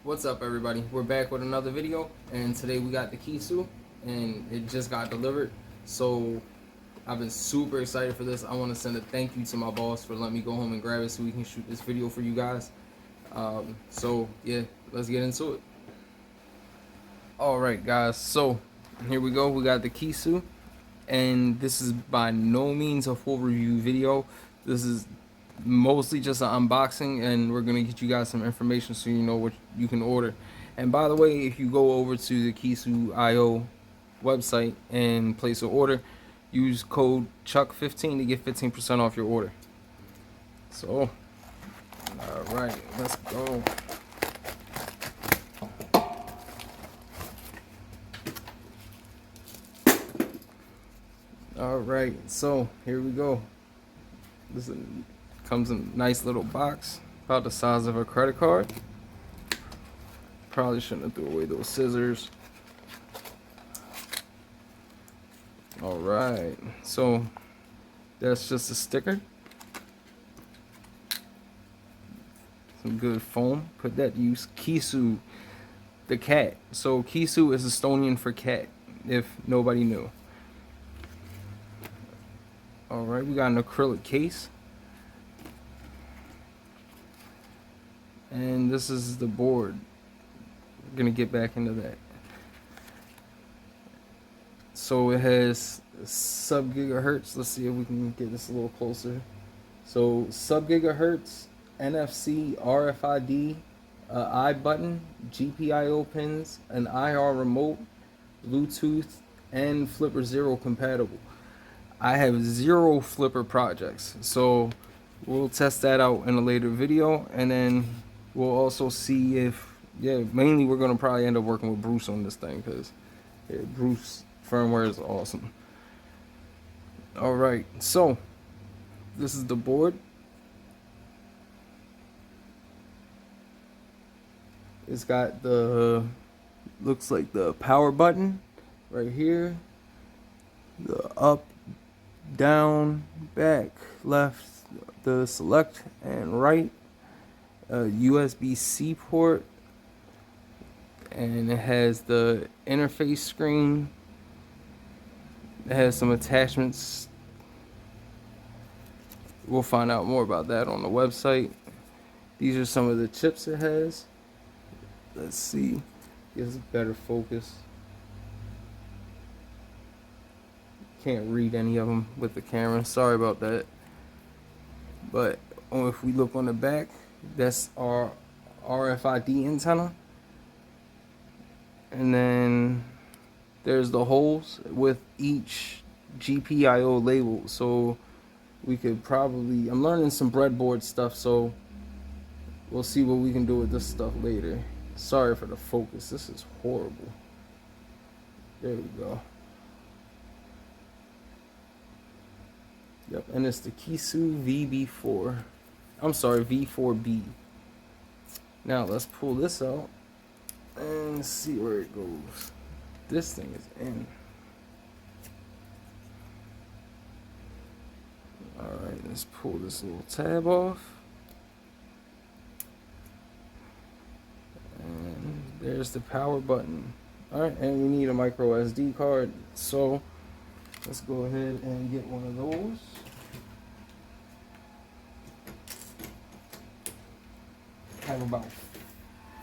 What's up, everybody? We're back with another video, and today we got the Kiisu, and it just got delivered. So I've been super excited for this. I want to send a thank you to my boss for letting me go home and grab it so we can shoot this video for you guys. So yeah, let's get into it. All right, guys. So here we go. We got the Kiisu, and this is by no means a full review video. This is mostly just an unboxing, and we're gonna get you guys some information so you know what you can order. And by the way, if you go over to the Kiisu.io website and place an order, use code CHUCK15 to get 15% off your order. So all right, let's go. All right, so here we go. This comes in a nice little box, about the size of a credit card. Probably shouldn't have threw away those scissors. All right, so that's just a sticker. Some good foam. Put that to use. Kiisu, the cat. So Kiisu is Estonian for cat, if nobody knew. All right, we got an acrylic case. And this is the board. We're gonna get back into that. So it has sub-gigahertz. Let's see if we can get this a little closer. So sub-gigahertz, NFC, RFID, I button, GPIO pins, an IR remote, Bluetooth, and Flipper Zero compatible. I have 0 Flipper projects, so we'll test that out in a later video, and then we'll also see if, mainly we're gonna probably end up working with Bruce on this thing, because Bruce firmware is awesome. All right, so this is the board. It's got the, looks like the power button right here, the up, down, back, left, the select and right, USB-C port, and it has the interface screen. It has some attachments. We'll find out more about that on the website. These are some of the chips it has. Let's see, gives better focus. Can't read any of them with the camera, sorry about that. But if we look on the back, that's our RFID antenna. And then there's the holes with each GPIO label. So we could probably, I'm learning some breadboard stuff, so we'll see what we can do with this stuff later. Sorry for the focus, this is horrible. There we go. Yep, and it's the Kiisu VB4. I'm sorry, V4B. Now let's pull this out and see where it goes. This thing is in. Alright, let's pull this little tab off. And there's the power button. Alright, and we need a micro SD card. So let's go ahead and get one of those. I have about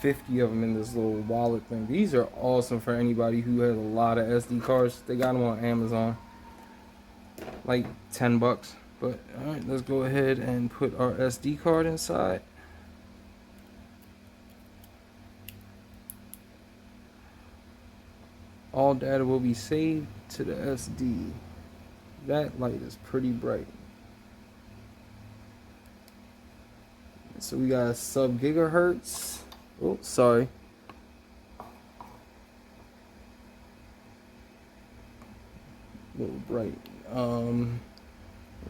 50 of them in this little wallet thing. These are awesome for anybody who has a lot of SD cards. They got them on Amazon, like 10 bucks. But all right, let's go ahead and put our SD card inside. All data will be saved to the SD. That light is pretty bright. So we got sub-gigahertz. Oh, sorry. A little bright.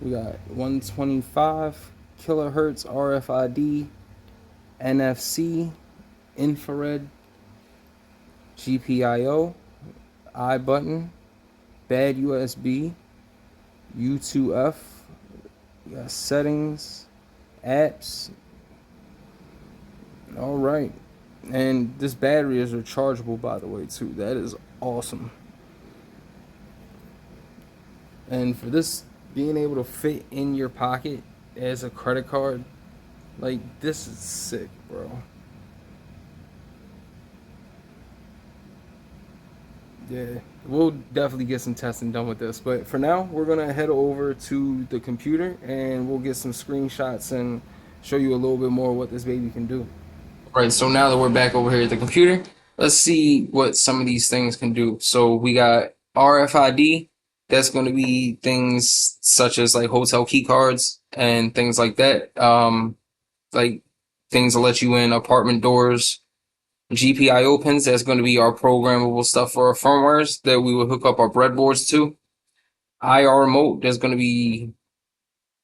We got 125 kilohertz RFID, NFC, infrared, GPIO, I button, bad USB, U2F, we got settings, apps, All right. And this battery is rechargeable, by the way, too. That is awesome. And for this being able to fit in your pocket as a credit card, like, this is sick, bro. Yeah, we'll definitely get some testing done with this. But for now, we're going to head over to the computer and we'll get some screenshots and show you a little bit more what this baby can do. All right, so now that we're back over here at the computer, let's see what some of these things can do. So we got RFID. That's going to be things such as like hotel key cards and things like that. Like things that let you in apartment doors. GPIO pins, that's going to be our programmable stuff for our firmwares that we will hook up our breadboards to. IR remote, that's going to be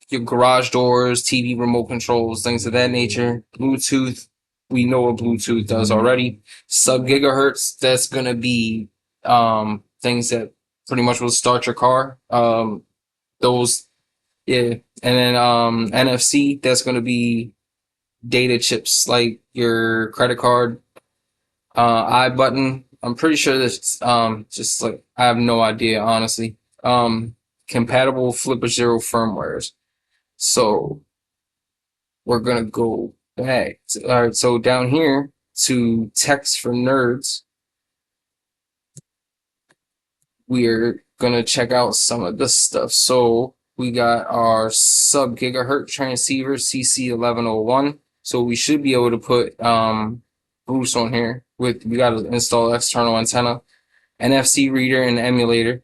your garage doors, TV remote controls, things of that nature. Bluetooth, we know what Bluetooth does already. Sub gigahertz, that's going to be things that pretty much will start your car. Those, yeah. And then NFC, that's going to be data chips like your credit card. I button. I'm pretty sure that's just like I have no idea honestly. Compatible Flipper Zero firmwares. So we're gonna go back. All right, so down here to text for nerds, we're gonna check out some of this stuff. So we got our sub gigahertz transceiver CC1101. So we should be able to put Bruce on here with we gotta install external antenna, NFC reader and emulator.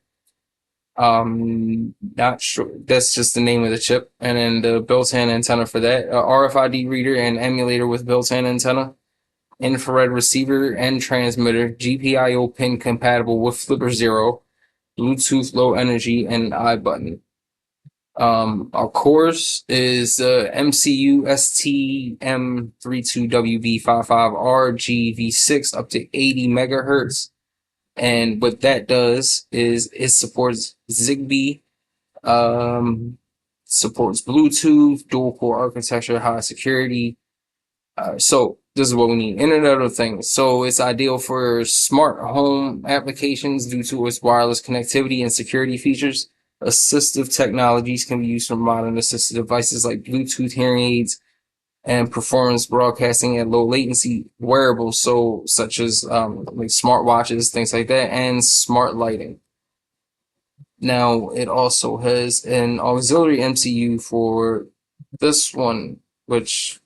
Not sure. That's just the name of the chip, and then the built-in antenna for that. RFID reader and emulator with built-in antenna. Infrared receiver and transmitter. GPIO pin compatible with Flipper Zero. Bluetooth low energy and I button. Our cores is MCU STM32WB55RGV6 up to 80 megahertz. And what that does is it supports Zigbee, supports Bluetooth, dual core architecture, high security. So this is what we need. Internet of Things. So it's ideal for smart home applications due to its wireless connectivity and security features. Assistive technologies can be used for modern assistive devices like Bluetooth hearing aids and performance broadcasting at low latency wearables, so such as like smartwatches, things like that, and smart lighting. Now it also has an auxiliary MCU for this one, which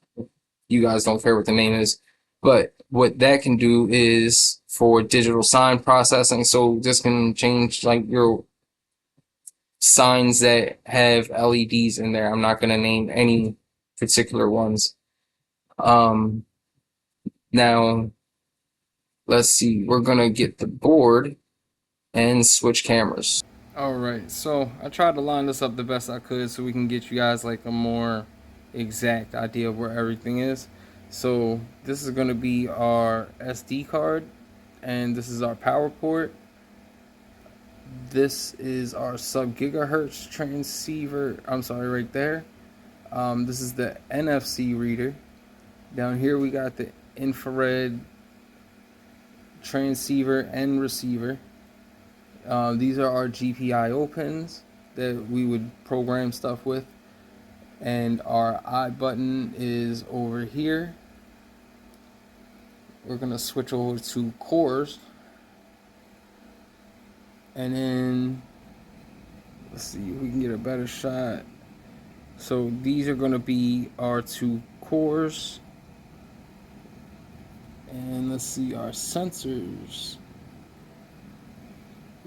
you guys don't care what the name is, but what that can do is for digital sign processing. So this can change like your signs that have LEDs in there. I'm not going to name any particular ones. Now let's see, we're going to get the board and switch cameras. All right, so I tried to line this up the best I could so we can get you guys like a more exact idea of where everything is. So this is going to be our SD card, and this is our power port. This is our sub gigahertz transceiver. I'm sorry, right there. This is the NFC reader. Down here we got the infrared transceiver and receiver. These are our GPIO pins that we would program stuff with. And our I button is over here. We're going to switch over to cores. And then, let's see if we can get a better shot. So these are going to be our two cores. And let's see our sensors.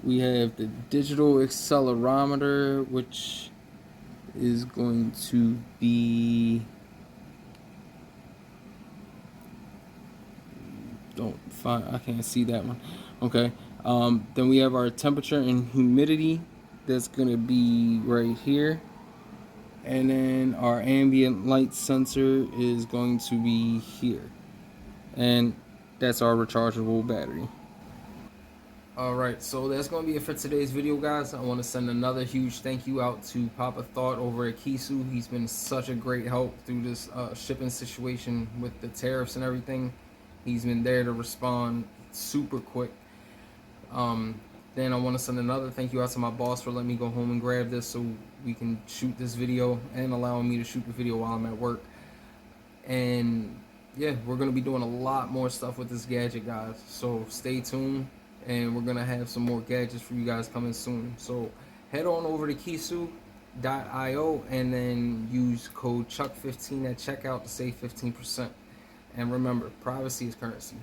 We have the digital accelerometer, which is going to be, I can't see that one. Okay. Then we have our temperature and humidity. That's going to be right here. And then our ambient light sensor is going to be here. And that's our rechargeable battery. Alright, so that's going to be it for today's video, guys. I want to send another huge thank you out to Papa Thought over at Kiisu. He's been such a great help through this shipping situation with the tariffs and everything. He's been there to respond super quick. Then I want to send another thank you out to my boss for letting me go home and grab this so we can shoot this video and allowing me to shoot the video while I'm at work. And yeah, we're going to be doing a lot more stuff with this gadget, guys. So stay tuned, and we're going to have some more gadgets for you guys coming soon. So head on over to Kiisu.io and then use code CHUCK15 at checkout to save 15%. And remember, privacy is currency.